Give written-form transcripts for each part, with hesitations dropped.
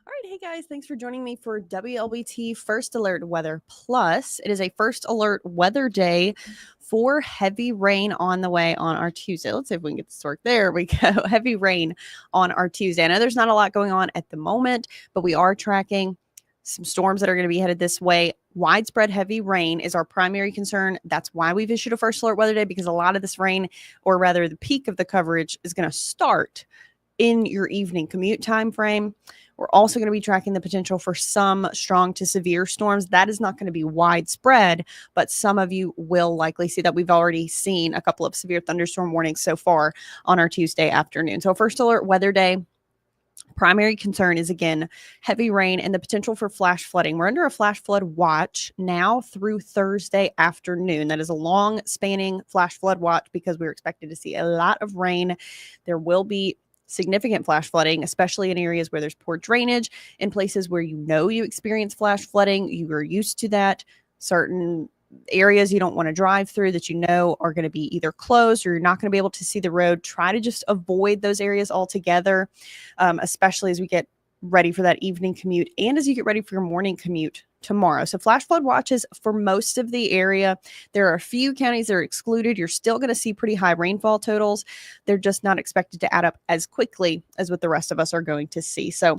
All right, hey guys, thanks for joining me for WLBT First Alert Weather Plus. It is a first alert weather day for heavy rain on the way on our Tuesday. Let's see if we can get this to work. There we go. Heavy rain on our Tuesday. I know there's not a lot going on at the moment, but we are tracking some storms that are going to be headed this way. Widespread heavy rain is our primary concern. That's why we've issued a first alert weather day, because a lot of this rain, or rather the peak of the coverage, is going to start in your evening commute time frame. We're also going to be tracking the potential for some strong to severe storms. That is not going to be widespread, but some of you will likely see that. We've already seen a couple of severe thunderstorm warnings so far on our Tuesday afternoon. So first alert weather day. Primary concern is, again, heavy rain and the potential for flash flooding. We're under a flash flood watch now through Thursday afternoon. That is a long spanning flash flood watch because we're expected to see a lot of rain. There will be significant flash flooding, especially in areas where there's poor drainage, in places where you experience flash flooding. You are used to that. Certain areas you don't want to drive through that are going to be either closed or you're not going to be able to see the road. Try to just avoid those areas altogether, especially as we get ready for that evening commute and as you get ready for your morning commute tomorrow. So flash flood watches for most of the area. There are a few counties that are excluded. You're still going to see pretty high rainfall totals. They're just not expected to add up as quickly as what the rest of us are going to see. So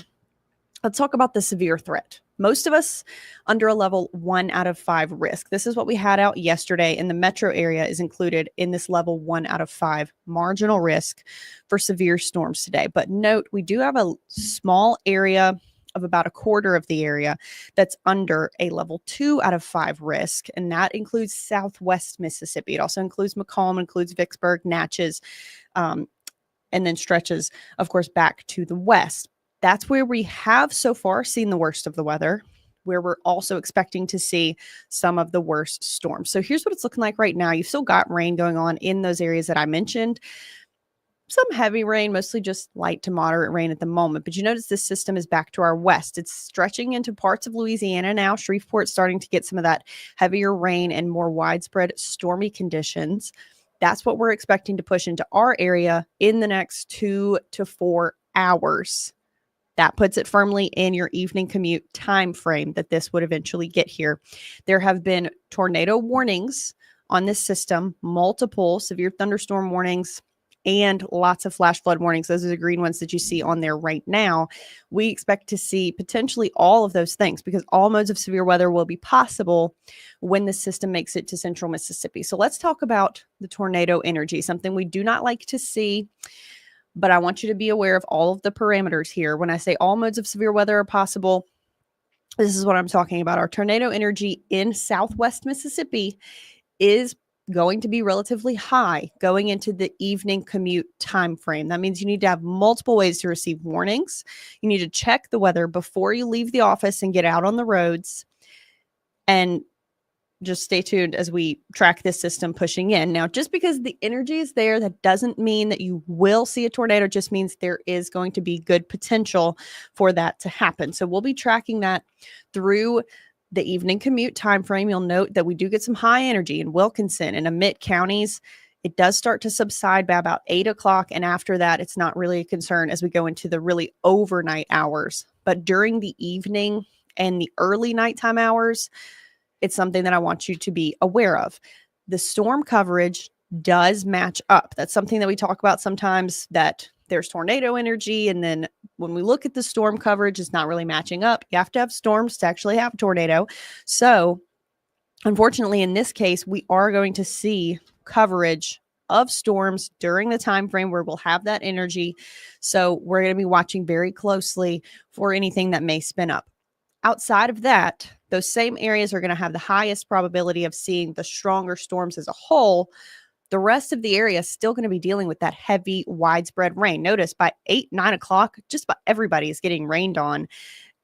let's talk about the severe threat. Most of us under a level 1 out of 5 risk. This is what we had out yesterday, and the metro area is included in this level 1 out of 5 marginal risk for severe storms today. But note, we do have a small area of about a quarter of the area that's under a level 2 out of 5 risk, and that includes southwest Mississippi. It also includes McComb, includes Vicksburg, Natchez, and then stretches, of course, back to the west. That's where we have so far seen the worst of the weather, where we're also expecting to see some of the worst storms. So here's what it's looking like right now. You've still got rain going on in those areas that I mentioned. Some heavy rain, mostly just light to moderate rain at the moment. But you notice this system is back to our west. It's stretching into parts of Louisiana now. Shreveport's starting to get some of that heavier rain and more widespread stormy conditions. That's what we're expecting to push into our area in the next 2 to 4 hours. That puts it firmly in your evening commute time frame that this would eventually get here. There have been tornado warnings on this system, multiple severe thunderstorm warnings, and lots of flash flood warnings. Those are the green ones that you see on there right now. We expect to see potentially all of those things because all modes of severe weather will be possible when the system makes it to central Mississippi. So let's talk about the tornado energy, something we do not like to see. But I want you to be aware of all of the parameters here. When I say all modes of severe weather are possible, this is what I'm talking about. Our tornado energy in southwest Mississippi is going to be relatively high going into the evening commute time frame. That means you need to have multiple ways to receive warnings. You need to check the weather before you leave the office and get out on the roads. And just stay tuned as we track this system pushing in. Now, just because the energy is there, that doesn't mean that you will see a tornado. It just means there is going to be good potential for that to happen. So we'll be tracking that through the evening commute time frame. You'll note that we do get some high energy in Wilkinson and Amite counties. It does start to subside by about 8 o'clock. And after that, it's not really a concern as we go into the really overnight hours. But during the evening and the early nighttime hours, it's something that I want you to be aware of. The storm coverage does match up. That's something that we talk about sometimes, that there's tornado energy. And then when we look at the storm coverage, it's not really matching up. You have to have storms to actually have a tornado. So unfortunately, in this case, we are going to see coverage of storms during the time frame where we'll have that energy. So we're going to be watching very closely for anything that may spin up. Outside of that, those same areas are going to have the highest probability of seeing the stronger storms as a whole. The rest of the area is still going to be dealing with that heavy, widespread rain. Notice by 8, 9 o'clock, just about everybody is getting rained on,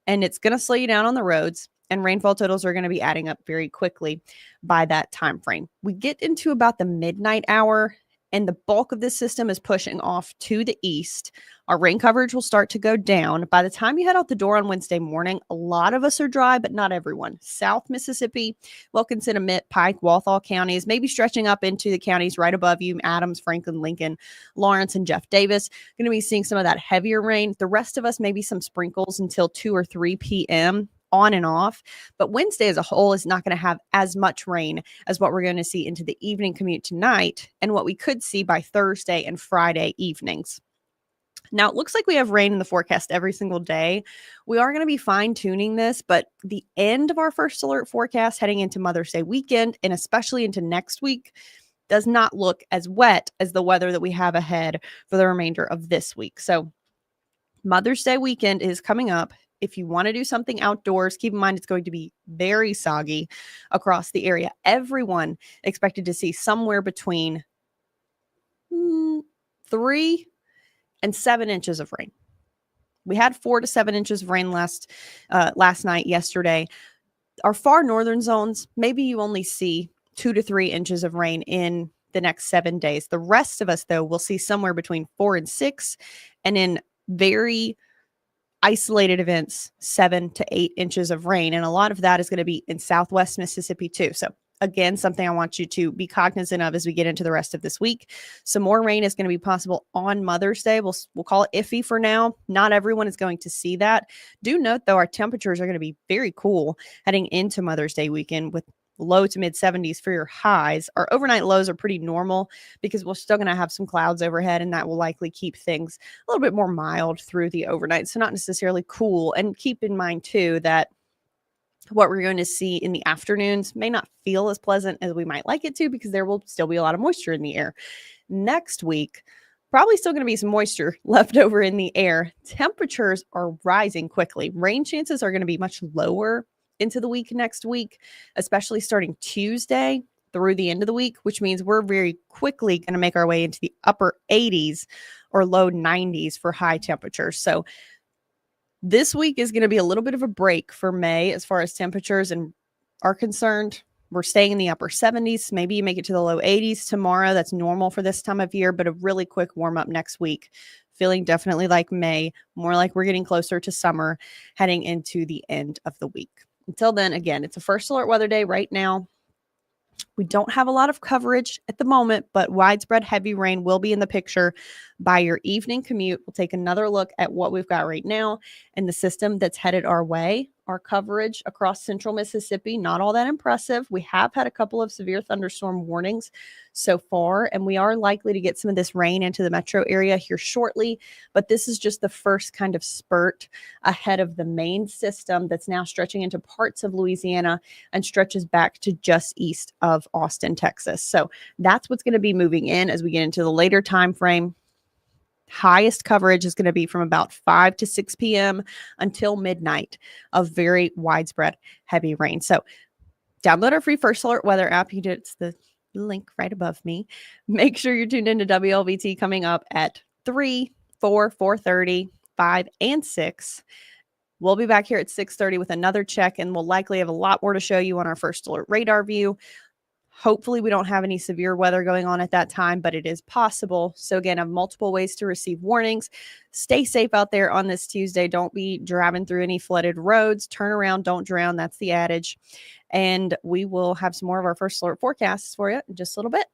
and it's going to slow you down on the roads, and rainfall totals are going to be adding up very quickly by that time frame. We get into about the midnight hour, and the bulk of this system is pushing off to the east. Our rain coverage will start to go down. By the time you head out the door on Wednesday morning, a lot of us are dry, but not everyone. South Mississippi, Wilkinson, Emmett, Pike, Walthall counties, maybe stretching up into the counties right above you, Adams, Franklin, Lincoln, Lawrence, and Jeff Davis. Going to be seeing some of that heavier rain. The rest of us, maybe some sprinkles until 2 or 3 p.m. on and off. But Wednesday as a whole is not going to have as much rain as what we're going to see into the evening commute tonight and what we could see by Thursday and Friday evenings. Now, it looks like we have rain in the forecast every single day. We are going to be fine-tuning this, but the end of our first alert forecast heading into Mother's Day weekend and especially into next week does not look as wet as the weather that we have ahead for the remainder of this week. So Mother's Day weekend is coming up. If you want to do something outdoors, keep in mind it's going to be very soggy across the area. Everyone expected to see somewhere between 3 and 7 inches of rain. We had 4 to 7 inches of rain last night, yesterday. Our far northern zones, maybe you only see 2 to 3 inches of rain in the next 7 days. The rest of us, though, will see somewhere between 4 and 6, and in very isolated events, 7 to 8 inches of rain. And a lot of that is going to be in Southwest Mississippi too. So again, something I want you to be cognizant of as we get into the rest of this week. Some more rain is going to be possible on Mother's Day. We'll call it iffy for now. Not everyone is going to see that. Do note, though, our temperatures are going to be very cool heading into Mother's Day weekend with low to mid 70s for your highs. Our overnight lows are pretty normal because we're still going to have some clouds overhead, and that will likely keep things a little bit more mild through the overnight. So not necessarily cool. And keep in mind, too, that what we're going to see in the afternoons may not feel as pleasant as we might like it to because there will still be a lot of moisture in the air. Next week, probably still going to be some moisture left over in the air. Temperatures are rising quickly. Rain chances are going to be much lower into the week next week, especially starting Tuesday through the end of the week, which means we're very quickly going to make our way into the upper 80s or low 90s for high temperatures. So this week is going to be a little bit of a break for May as far as temperatures are concerned. We're staying in the upper 70s. Maybe you make it to the low 80s tomorrow. That's normal for this time of year, but a really quick warm up next week. Feeling definitely like May, more like we're getting closer to summer heading into the end of the week. Until then, again, it's a first alert weather day right now. We don't have a lot of coverage at the moment, but widespread heavy rain will be in the picture by your evening commute. We'll take another look at what we've got right now and the system that's headed our way. Our coverage across central Mississippi, not all that impressive. We have had a couple of severe thunderstorm warnings so far, and we are likely to get some of this rain into the metro area here shortly. But this is just the first kind of spurt ahead of the main system that's now stretching into parts of Louisiana and stretches back to just east of Austin, Texas. So that's what's going to be moving in as we get into the later time frame. Highest coverage is going to be from about 5 to 6 p.m. until midnight of very widespread heavy rain. So download our free First Alert Weather app. It's the link right above me. Make sure you're tuned into WLBT coming up at 3, 4, 4:30, 5, and 6. We'll be back here at 6:30 with another check, and we'll likely have a lot more to show you on our First Alert radar view. Hopefully we don't have any severe weather going on at that time, but it is possible. So again, I have multiple ways to receive warnings. Stay safe out there on this Tuesday. Don't be driving through any flooded roads. Turn around, don't drown. That's the adage. And we will have some more of our First Alert forecasts for you in just a little bit.